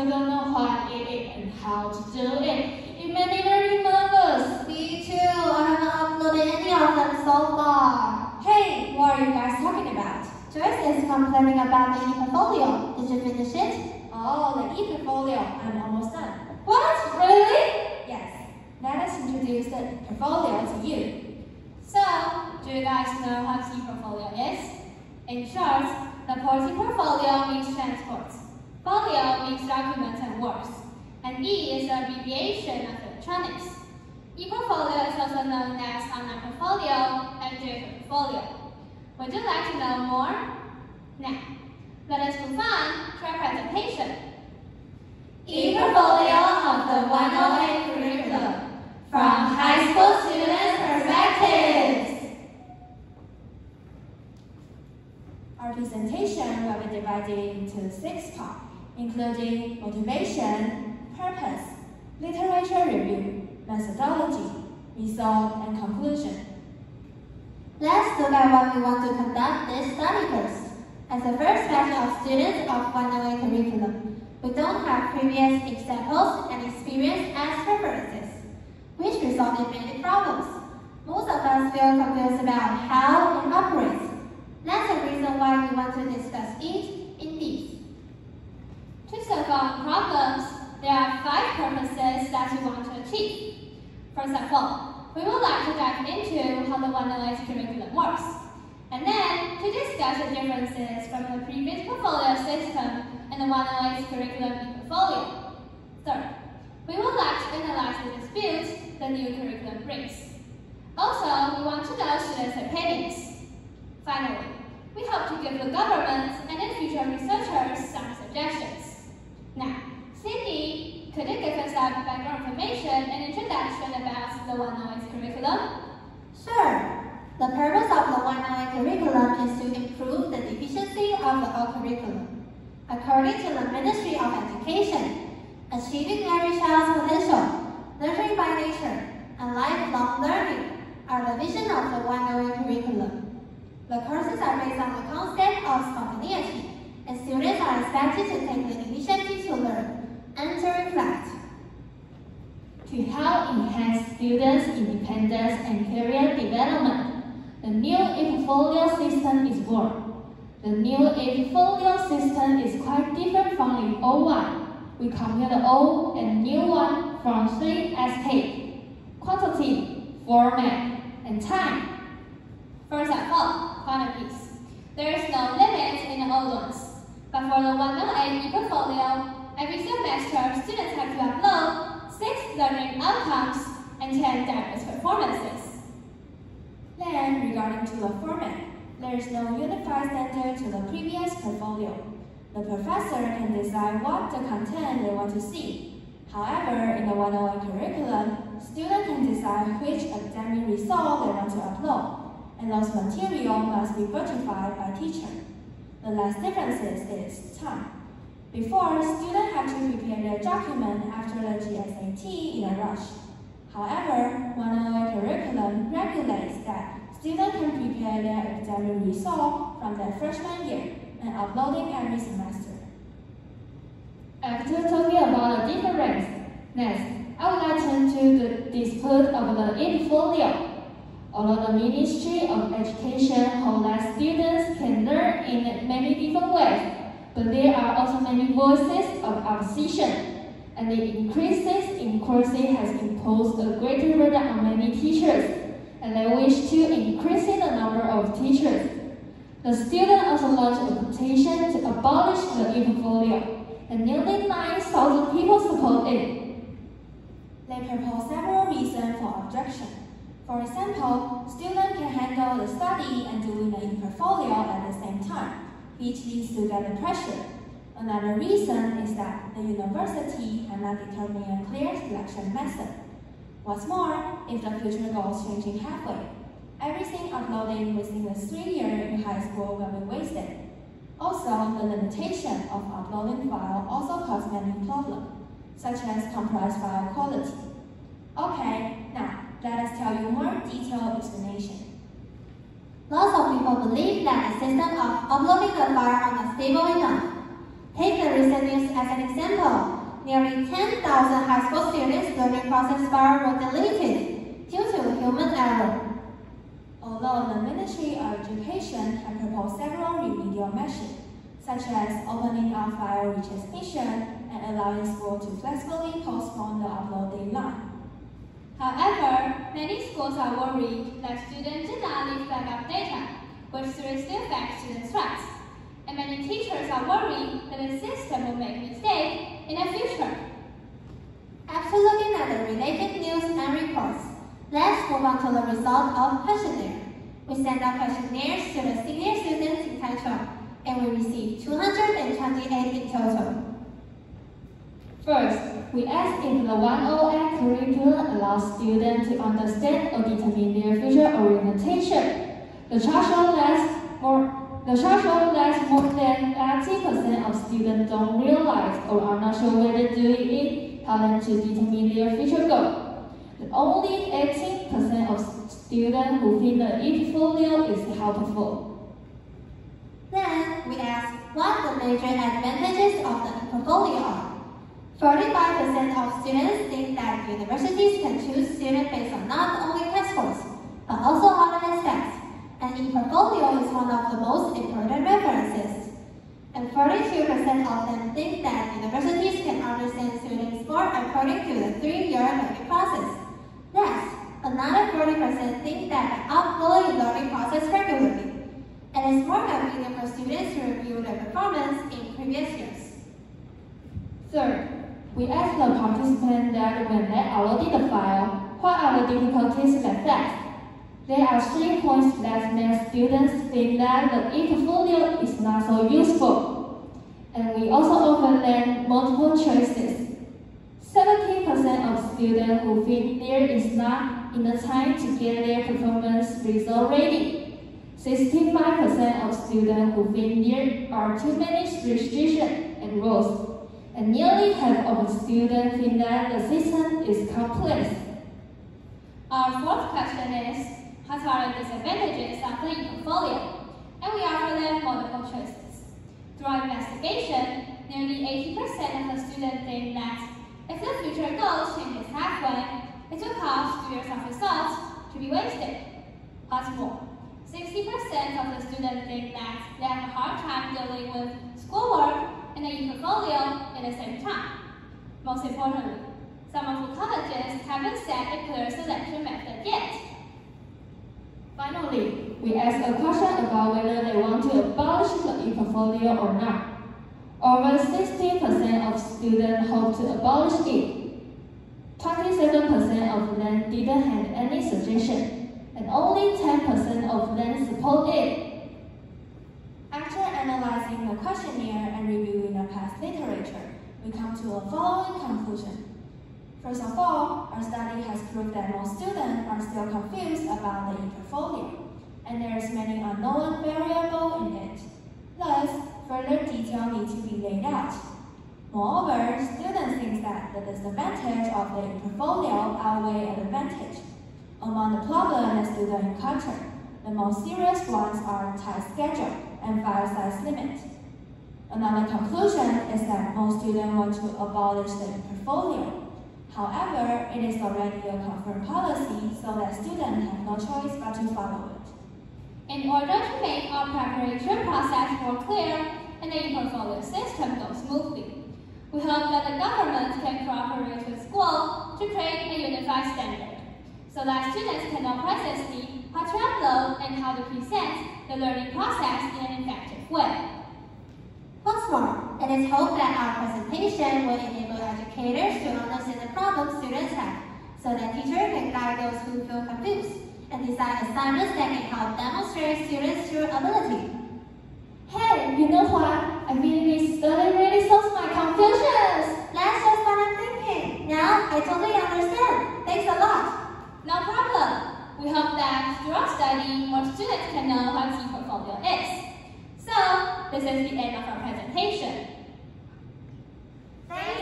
still don't know what it is and how to do it. It made me very nervous. Me too. I haven't uploaded any of them so far. Hey, what are you guys talking about? Joyce is complaining about the e-portfolio. Did you finish it? Oh, the e-portfolio. I'm almost done. What? Really? Yes. Let us introduce the portfolio to you. So, do you guys know what e-portfolio is? In short, the portfolio means transport. Folio means documents and works. And E is the abbreviation of electronics. E-portfolio is also known as online portfolio and digital portfolio. Would you like to know more? Now, let us move on to our presentation. E-portfolio of the 108 curriculum from high school students' perspectives. Our presentation will be divided into 6 parts, including motivation, purpose, literature review, methodology, result, and conclusion. Let's look at what we want to conduct this study first. As the first batch of students of 108 curriculum, we don't have previous examples and experience as references, which result in many problems. Most of us feel confused about how it operates. That's the reason why we want to discuss it in these. To solve our problems, there are 5 purposes that we want to achieve. First of all, we would like to dive into how the 108 curriculum works, and then to discuss the differences from the previous portfolio system and the 108 curriculum e-portfolio. Third, we would like to analyze the disputes the new curriculum brings. Also, we want to know students' opinions. Finally, we hope to give the government and the future researchers some suggestions. Now, Cindy, could you give us some background information and introduction about the 108 curriculum? Sure. The purpose of the 108 curriculum is to improve the efficiency of the old curriculum. According to the Ministry of Education, achieving every child's potential, nurturing by nature, and lifelong learning are the vision of the 108 curriculum. The courses are based on the concept of spontaneity, and students are expected to take the initiative to learn and to reflect. To help enhance students' independence and career development, the new e-portfolio system is born. The new e-portfolio system is quite different from the old one. We compare the old and new one from 3 aspects: quantity, format, and time. First of all, quantities. There is no limit in the old ones, but for the 108 e-portfolio, every semester students have to upload 6 learning outcomes and 10 diverse performances. Then, regarding to the format, there is no unified standard to the previous portfolio. The professor can decide what the content they want to see. However, in the 108 curriculum, students can decide which academic result they want to upload, and those materials must be verified by teacher. The last difference is time. Before, students had to prepare their document after the GSAT in a rush. However, 108 curriculum regulates that students can prepare their academic result from their freshman year and uploading every semester. After talking about the difference, next, I would like to turn to the dispute of the e-portfolio. Although the Ministry of Education holds that students can learn in many different ways, but there are also many voices of opposition, and the increases in courses has imposed a greater burden on many teachers, and they wish to increase the number of teachers. The students also launched a petition to abolish the e-portfolio, and nearly 9,000 people support it. They propose several reasons for objection. For example, students can handle the study and doing the e-portfolio at the same time, which leads to greater pressure. Another reason is that the university cannot determine a clear selection method. What's more, if the future goals changing halfway, everything uploading within the 3 years in high school will be wasted. Also, the limitation of uploading file also causes many problems, such as compressed file quality. Okay, now let us tell you more detailed explanation. Lots of people believe that the system of uploading the file are not stable enough. Take the recent news as an example. Nearly 10,000 high school students' learning process file were deleted due to human error. Although the Ministry of Education had proposed several remedial measures, such as opening up file retransmission and allowing schools to flexibly postpone the upload deadline. However, many schools are worried that students do not leave backup data, which seriously affects students' rights. And many teachers are worried that the system will make mistakes in the future. After looking at the related news and reports, let's move on to the result of questionnaire. We sent out questionnaires to the senior students in Taichung, and we received 228 in total. First, we asked if the 108 curriculum allows students to understand or determine their future orientation. The chart shows that more than 80% of students don't realize or are not sure whether doing it helps them to determine their future goal. And only 18% of students who think the e-portfolio is helpful. Then, we asked what the major advantages of the e-portfolio are. 45% of students think that universities can choose students based on not only test scores, but also other aspects, and e-portfolio is one of the most important references. And 42% of them think that universities can understand students more according to the 3-year learning process. Next, another 40% think that by uploading learning process regularly, it is more convenient for students to review their performance in previous years. Third, we asked the participants that when they uploaded the file, what are the difficulties they faced? There are 3 points that make students think that the e-portfolio is not so useful. And we also offer them multiple choices. 70% of students who think there is not enough time to get their performance result ready. 65% of students who think there are too many restrictions and rules. And nearly half of students think that the system is complex. Our fourth question is, what are the disadvantages of the e-portfolio? And we offer them multiple choices. Through our investigation, nearly 80% of the students think that if the future goal changes halfway, it will cause 2 years of results to be wasted. What's more, 60% of the students think that they have a hard time dealing with schoolwork and the e-portfolio at the same time. Most importantly, some of the colleges haven't set a clear selection method yet. Finally, we asked a question about whether they want to abolish the e-portfolio or not. Over 60% of students hope to abolish it. 27% of them didn't have any suggestion, and only 10% of them support it. After analyzing the questionnaire and reviewing the past literature, we come to a following conclusion. First of all, our study has proved that most students are still confused about the e-portfolio, and there is many unknown variables in it. Thus, further detail needs to be laid out. Moreover, students think that the disadvantage of the e-portfolio outweigh an advantage. Among the problems that students encounter, the most serious ones are tight schedule and file size limit. Another conclusion is that most students want to abolish the e-portfolio. However, it is already a confirmed policy, so that students have no choice but to follow it. In order to make our preparation process more clear and the e-portfolio system go smoothly, we hope that the government can cooperate with schools to create a unified standard, so that students can know precisely how to upload and how to present the learning process in an effective way. What's more, it is hoped that our presentation will enable educators to understand the problems students have, so that teachers can guide those who feel confused and design assignments that can help demonstrate students' true ability. Hey, you know what? I mean, this study really solves my confusions. That's just what I'm thinking. Now, I totally understand. Thanks a lot. No problem. We hope that through our study, more students can know what e-portfolio is. So, this is the end of our presentation. Thank